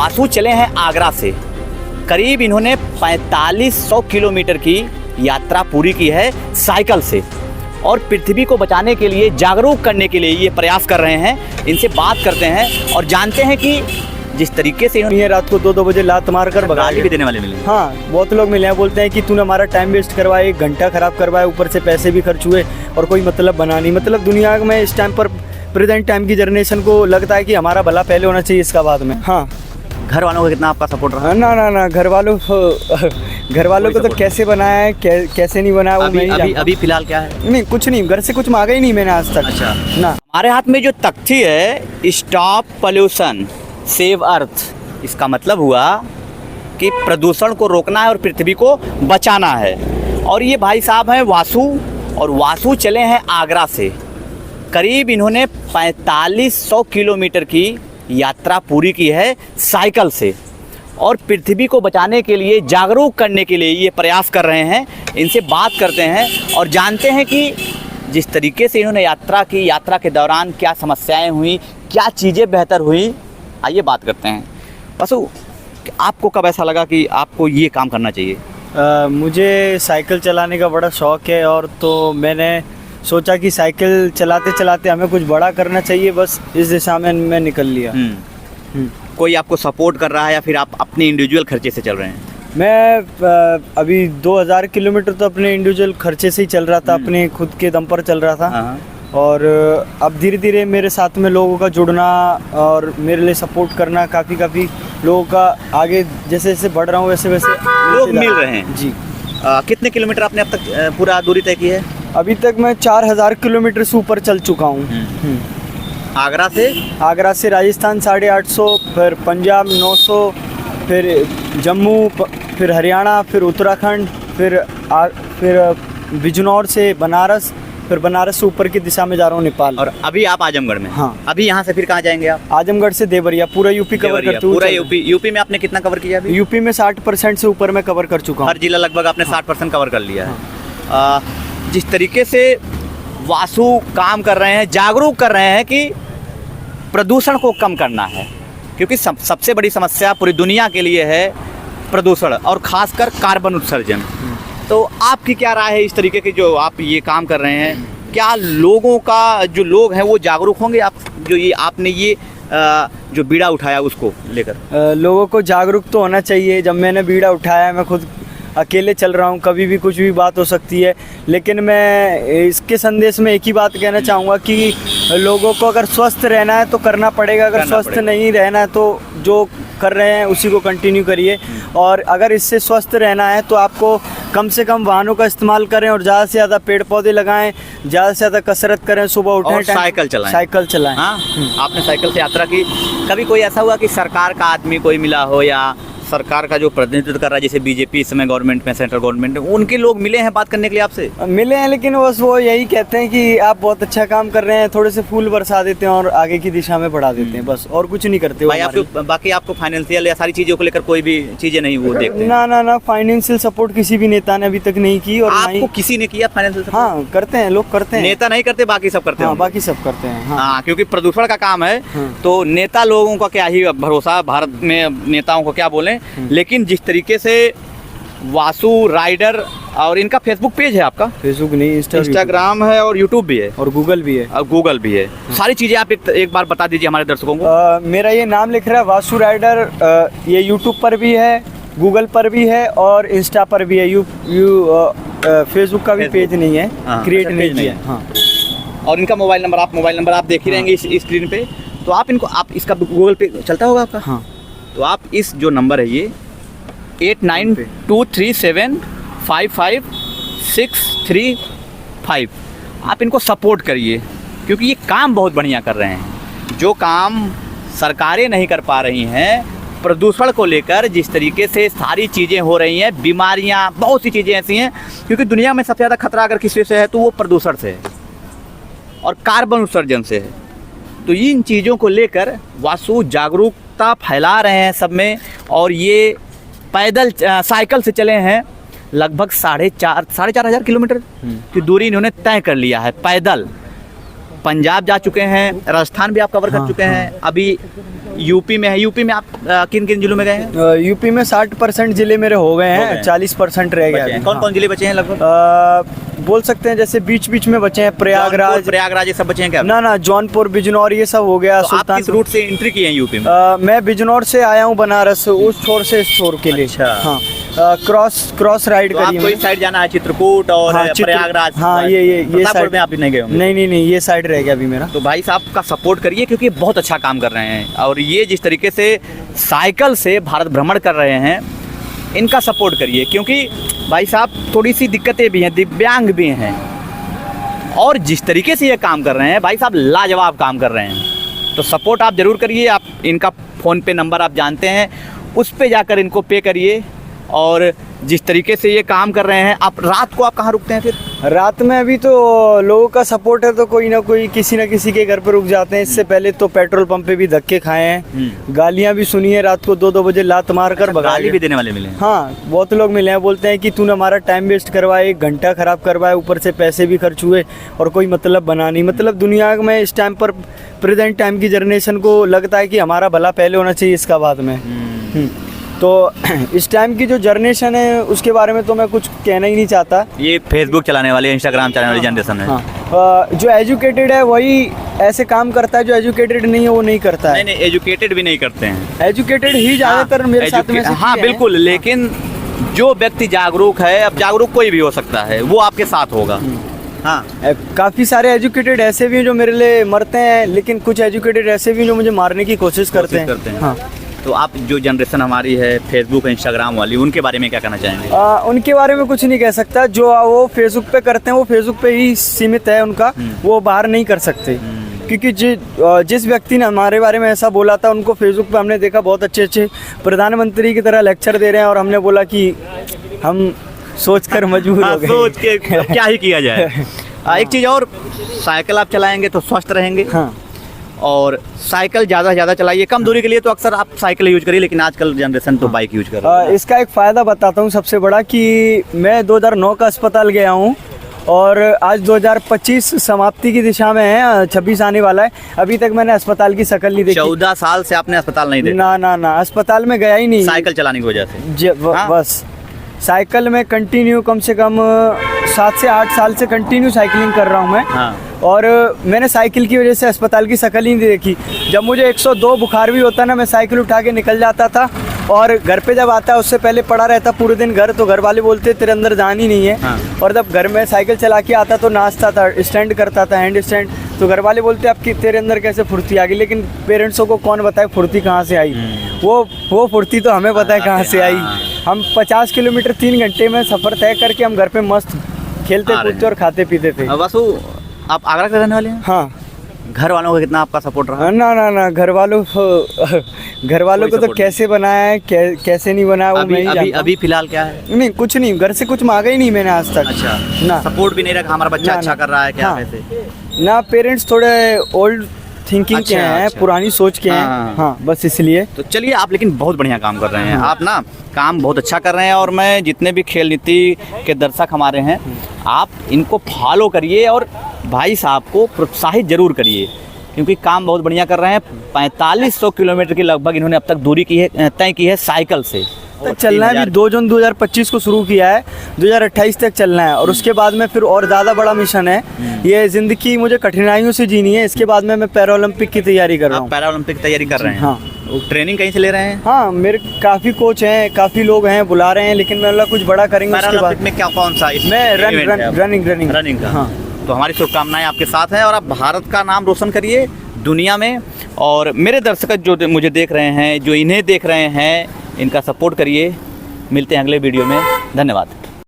वासु चले हैं आगरा से। करीब इन्होंने 4500 किलोमीटर की यात्रा पूरी की है साइकिल से, और पृथ्वी को बचाने के लिए, जागरूक करने के लिए ये प्रयास कर रहे हैं। इनसे बात करते हैं और जानते हैं कि जिस तरीके से ये रात को 2-2 बजे लात मार कर भगा गाली भी देने वाले मिले। हाँ, बहुत लोग मिले हैं, बोलते हैं कि तूने हमारा टाइम वेस्ट करवाया, 1 घंटा खराब करवाया, ऊपर से पैसे भी खर्च हुए और कोई मतलब बना नहीं। मतलब दुनिया में इस टाइम पर प्रेजेंट टाइम की जनरेशन को लगता है कि हमारा भला पहले होना चाहिए, इसका बाद में। हाँ, घर वालों का कितना आपका सपोर्ट रहा? ना घर वालों को तो कैसे बनाया है, कैसे नहीं बनाया, वो अभी फिलहाल क्या है? नहीं, कुछ नहीं, घर से कुछ मांगा ही नहीं मैंने आज तक। अच्छा ना। हमारे हाथ में जो तख्ती है, स्टॉप पोल्यूशन सेव अर्थ, इसका मतलब हुआ कि प्रदूषण को रोकना है और पृथ्वी को बचाना है। और ये भाई साहब हैं वासु, और वासु चले हैं आगरा से। करीब इन्होंने 4500 किलोमीटर की यात्रा पूरी की है साइकिल से, और पृथ्वी को बचाने के लिए, जागरूक करने के लिए ये प्रयास कर रहे हैं। इनसे बात करते हैं और जानते हैं कि जिस तरीके से इन्होंने यात्रा की, यात्रा के दौरान क्या समस्याएं हुई, क्या चीज़ें बेहतर हुई, आइए बात करते हैं। वासु, आपको कब ऐसा लगा कि आपको ये काम करना चाहिए? मुझे साइकिल चलाने का बड़ा शौक़ है, और तो मैंने सोचा कि साइकिल चलाते चलाते हमें कुछ बड़ा करना चाहिए, बस इस दिशा में मैं निकल लिया। कोई आपको सपोर्ट कर रहा है या फिर आप अपने इंडिविजुअल खर्चे से चल रहे हैं? मैं अभी 2000 किलोमीटर तो अपने इंडिविजुअल खर्चे से ही चल रहा था, अपने खुद के दम पर चल रहा था। और अब धीरे धीरे मेरे साथ में लोगों का जुड़ना और मेरे लिए सपोर्ट करना, काफ़ी लोगों का आगे जैसे जैसे बढ़ रहा हूँ वैसे वैसे लोग मिल रहे हैं जी। कितने किलोमीटर आपने अब तक पूरा दूरी तय की है? अभी तक मैं 4000 किलोमीटर से ऊपर चल चुका हूँ। आगरा से राजस्थान 850, फिर पंजाब 900, फिर जम्मू, फिर हरियाणा, फिर उत्तराखंड, फिर बिजनौर से बनारस, फिर बनारस से ऊपर की दिशा में जा रहा हूँ नेपाल। और अभी आप आजमगढ़ में? हाँ। अभी यहाँ से फिर कहाँ जाएंगे आप? आजमगढ़ से देवरिया, पूरा यूपी कवर करते हुए। पूरा यूपी में आपने कितना कवर किया अभी? यूपी में 60% से ऊपर मैं कवर कर चुका हूँ। हर जिला लगभग आपने 60% कवर कर लिया है। जिस तरीके से वासु काम कर रहे हैं, जागरूक कर रहे हैं कि प्रदूषण को कम करना है, क्योंकि सबसे बड़ी समस्या पूरी दुनिया के लिए है प्रदूषण, और ख़ासकर कार्बन उत्सर्जन। तो आपकी क्या राय है इस तरीके की जो आप ये काम कर रहे हैं? क्या लोगों का, जो लोग हैं वो जागरूक होंगे? आप जो ये आपने ये जो बीड़ा उठाया उसको लेकर? लोगों को जागरूक तो होना चाहिए। जब मैंने बीड़ा उठाया, मैं खुद अकेले चल रहा हूँ, कभी भी कुछ भी बात हो सकती है, लेकिन मैं इसके संदेश में एक ही बात कहना चाहूँगा कि लोगों को अगर स्वस्थ रहना है तो करना पड़ेगा, अगर स्वस्थ नहीं रहना है तो जो कर रहे हैं उसी को कंटिन्यू करिए। और अगर इससे स्वस्थ रहना है तो आपको कम से कम वाहनों का इस्तेमाल करें, और ज़्यादा से ज़्यादा पेड़ पौधे लगाएं, ज़्यादा से ज़्यादा कसरत करें, सुबह उठें और साइकिल चलाएं। हाँ, आपने साइकिल से यात्रा की। कभी कोई ऐसा हुआ कि सरकार का आदमी कोई मिला हो, या सरकार का जो प्रतिनिधित्व कर रहा है, जैसे बीजेपी इस समय गवर्नमेंट में, सेंट्रल गवर्नमेंट में, उनके लोग मिले हैं बात करने के लिए आपसे? मिले हैं, लेकिन बस वो यही कहते हैं कि आप बहुत अच्छा काम कर रहे हैं, थोड़े से फूल बरसा देते हैं और आगे की दिशा में बढ़ा देते हैं, बस, और कुछ नहीं करते। भाई आपको बाकी आपको फाइनेंशियल या सारी चीज़ों को लेकर कोई भी चीज़ें नहीं वो देखते? ना, फाइनेंशियल सपोर्ट किसी भी नेता ने अभी तक नहीं की। और आपको किसी ने किया फाइनेंशियल सपोर्ट? हाँ, करते हैं, लोग करते हैं। नेता नहीं करते, बाकी सब करते हैं। बाकी सब करते हैं। हाँ, क्योंकि प्रदूषण का काम है, तो नेता लोगों का क्या ही भरोसा, भारत में नेताओं को क्या बोलें। लेकिन जिस तरीके से वासु राइडर, और इनका फेसबुक पेज है आपका? फेसबुक नहीं, इंस्टाग्राम है और यूट्यूब भी है, और गूगल भी है। सारी चीज़ें आप एक बार बता दीजिए हमारे दर्शकों को। मेरा ये नाम लिख रहा है वासु राइडर, ये यूट्यूब पर भी है, गूगल पर भी है, और इंस्टा पर भी है। फेसबुक का भी पेज नहीं है, क्रिएट नहीं किया। हाँ। और इनका मोबाइल नंबर आप देख ही रहेंगे इस स्क्रीन पे, तो आप इनको, आप इसका गूगल पे चलता होगा आपका? हाँ। तो आप इस जो नंबर है ये 8923755635, आप इनको सपोर्ट करिए, क्योंकि ये काम बहुत बढ़िया कर रहे हैं। जो काम सरकारें नहीं कर पा रही हैं प्रदूषण को लेकर, जिस तरीके से सारी चीज़ें हो रही हैं, बीमारियां, बहुत सी चीज़ें ऐसी हैं, क्योंकि दुनिया में सबसे ज़्यादा खतरा अगर किसी से है तो वो प्रदूषण से है और कार्बन उत्सर्जन से है। तो इन चीज़ों को लेकर वासु जागरूकता फैला रहे हैं सब में, और ये पैदल साइकिल से चले हैं लगभग 4,500 किलोमीटर की दूरी इन्होंने तय कर लिया है पैदल। पंजाब जा चुके हैं, राजस्थान भी आप कवर कर चुके हैं, अभी यूपी में है। यूपी में आप किन किन जिलों में गए हैं? यूपी में 60% जिले मेरे हो गए हैं, 40% रह गए अभी। कौन कौन जिले बचे हैं लगभग? बोल सकते हैं जैसे बीच बीच में बचे हैं, प्रयागराज ये सब बचे हैं क्या? ना जौनपुर बिजनौर ये सब हो गया। तो आप किस रूट से एंट्री किए हैं यूपी में? मैं बिजनौर से आया हूँ बनारस, उस छोर से इस छोर के लिए। अच्छा। हाँ, क्रॉस राइड करी आपको इस साइड जाना है, चित्रकूट और प्रयागराज। हाँ, ये साइड में आप नहीं गए होंगे? नहीं, ये साइड रह गया अभी मेरा। तो भाई साहब का सपोर्ट करिए, क्योंकि बहुत अच्छा काम कर रहे हैं, और ये जिस तरीके से साइकिल से भारत भ्रमण कर रहे हैं, इनका सपोर्ट करिए, क्योंकि भाई साहब थोड़ी सी दिक्कतें भी हैं, दिव्यांग भी हैं, और जिस तरीके से ये काम कर रहे हैं भाई साहब, लाजवाब काम कर रहे हैं। तो सपोर्ट आप ज़रूर करिए। आप इनका फ़ोन पे नंबर आप जानते हैं, उस पे जाकर इनको पे करिए। और जिस तरीके से ये काम कर रहे हैं, आप रात को आप कहाँ रुकते हैं फिर? रात में अभी तो लोगों का सपोर्ट है तो कोई ना कोई किसी ना किसी के घर पर रुक जाते हैं। इससे पहले तो पेट्रोल पंप पे भी धक्के खाए हैं, गालियां भी सुनी है, रात को 2-2 बजे लात मार कर भगा। गाली भी देने वाले मिले हैं? हाँ, बहुत लोग मिले हैं, बोलते हैं कि तूने हमारा टाइम वेस्ट करवाया, 1 घंटा खराब करवाया, ऊपर से पैसे भी खर्च हुए और कोई मतलब बना नहीं। मतलब दुनिया में इस टाइम पर प्रेजेंट टाइम की जनरेशन को लगता है कि हमारा भला पहले होना चाहिए, इसका बाद में। तो इस टाइम की जो जनरेशन है उसके बारे में तो मैं कुछ कहना ही नहीं चाहता। ये फेसबुक चलाने वाले, इंस्टाग्राम चलाने वाली जनरेशन है। हाँ, जो एजुकेटेड है वही ऐसे काम करता है, जो एजुकेटेड नहीं है वो नहीं करता है। नहीं, एजुकेटेड भी नहीं करते हैं। एजुकेटेड ही ज़्यादातर मेरे साथ में। हाँ बिल्कुल, लेकिन जो व्यक्ति जागरूक है, अब जागरूक कोई भी हो सकता है, वो आपके साथ होगा। हाँ, काफ़ी सारे एजुकेटेड ऐसे भी हैं जो मेरे लिए मरते हैं, लेकिन कुछ एजुकेटेड ऐसे भी हैं जो मुझे मारने की कोशिश करते हैं। हाँ। तो आप जो जनरेशन हमारी है फेसबुक इंस्टाग्राम वाली, उनके बारे में क्या कहना चाहेंगे? उनके बारे में कुछ नहीं कह सकता। जो वो फेसबुक पे करते हैं वो फेसबुक पे ही सीमित है उनका, वो बाहर नहीं कर सकते। क्योंकि जिस व्यक्ति ने हमारे बारे में ऐसा बोला था, उनको फेसबुक पे हमने देखा बहुत अच्छे प्रधानमंत्री की तरह लेक्चर दे रहे हैं, और हमने बोला कि हम सोचकर मजबूर हो गए। सोच के क्या ही किया जाए। एक चीज़ और, साइकिल आप चलाएंगे तो स्वस्थ रहेंगे। हाँ, और साइकिल ज़्यादा से ज़्यादा चलाइए। कम दूरी के लिए तो अक्सर आप साइकिल यूज करिए, लेकिन आजकल जनरेशन तो बाइक यूज कर रही है। इसका एक फ़ायदा बताता हूँ सबसे बड़ा, कि मैं 2009 का अस्पताल गया हूँ और आज 2025 समाप्ति की दिशा में है, 26 आने वाला है, अभी तक मैंने अस्पताल की शक्ल नहीं देखी। 14 साल से आपने अस्पताल नहीं देखा? ना, अस्पताल में गया ही नहीं, साइकिल चलाने की वजह से। बस साइकिल में कंटिन्यू कम से कम 7 से 8 साल से कंटिन्यू साइकिलिंग कर रहा हूँ मैं। हाँ। और मैंने साइकिल की वजह से अस्पताल की शक्ल ही नहीं देखी। जब मुझे 102 बुखार भी होता ना, मैं साइकिल उठा के निकल जाता था, और घर पे जब आता उससे पहले पड़ा रहता पूरे दिन घर, तो घर वाले बोलते तेरे अंदर जान ही नहीं है। हाँ। और जब घर में साइकिल चला के आता तो नाचता था, स्टैंड करता था, हैंड स्टैंड, तो घर वाले बोलते आपकी तेरे अंदर कैसे फुर्ती आ गई। लेकिन पेरेंट्सों को कौन बताए फुर्ती कहाँ से आई, वो फुर्ती तो हमें पता है कहाँ से आई। हम 50 किलोमीटर 3 घंटे में सफ़र तय करके हम घर पे मस्त खेलते कूदते और खाते पीते थे। वासु, आप आगरा के रहने वाले हैं? हाँ। घर वालों का कितना आपका सपोर्ट रहा? ना, घर वालों को तो कैसे बनाया है, कैसे नहीं बनाया, वो मैं ही जानता हूँ। अभी फिलहाल क्या है? नहीं, कुछ नहीं, घर से कुछ मांगा ही नहीं मैंने आज तक। अच्छा, ना सपोर्ट भी नहीं रखा, हमारा बच्चा अच्छा कर रहा है क्या? कैसे ना, पेरेंट्स थोड़े ओल्ड थिंकिंग के हैं, पुरानी सोच के हैं। हाँ, बस इसलिए। तो चलिए, आप लेकिन बहुत बढ़िया काम कर रहे हैं। आप ना काम बहुत अच्छा कर रहे हैं, और मैं जितने भी खेल नीति के दर्शक हमारे हैं, आप इनको फॉलो करिए और भाई साहब को प्रोत्साहित जरूर करिए, क्योंकि काम बहुत बढ़िया कर रहे हैं। 4500 किलोमीटर की लगभग इन्होंने अब तक दूरी तय की है साइकिल से। तक चलना है। अभी 2 जून 2025 को शुरू किया है, 2028 तक चलना है, और उसके बाद में फिर और ज़्यादा बड़ा मिशन है। ये ज़िंदगी मुझे कठिनाइयों से जीनी है। इसके बाद में मैं पैरा ओलंपिक की तैयारी कर रहा हूँ। पैरा ओलंपिक की तैयारी कर रहे हैं? हाँ। ट्रेनिंग कहीं से ले रहे हैं? हाँ, मेरे काफ़ी कोच हैं, काफ़ी लोग हैं, बुला रहे हैं, लेकिन मैं कुछ बड़ा करेंगे उसके बाद। में क्या, कौन सा? मैं रनिंग का। हाँ, तो हमारी शुभकामनाएं आपके साथ हैं, और आप भारत का नाम रोशन करिए दुनिया में। और मेरे दर्शक जो मुझे देख रहे हैं, जो इन्हें देख रहे हैं, इनका सपोर्ट करिए। मिलते हैं अगले वीडियो में। धन्यवाद।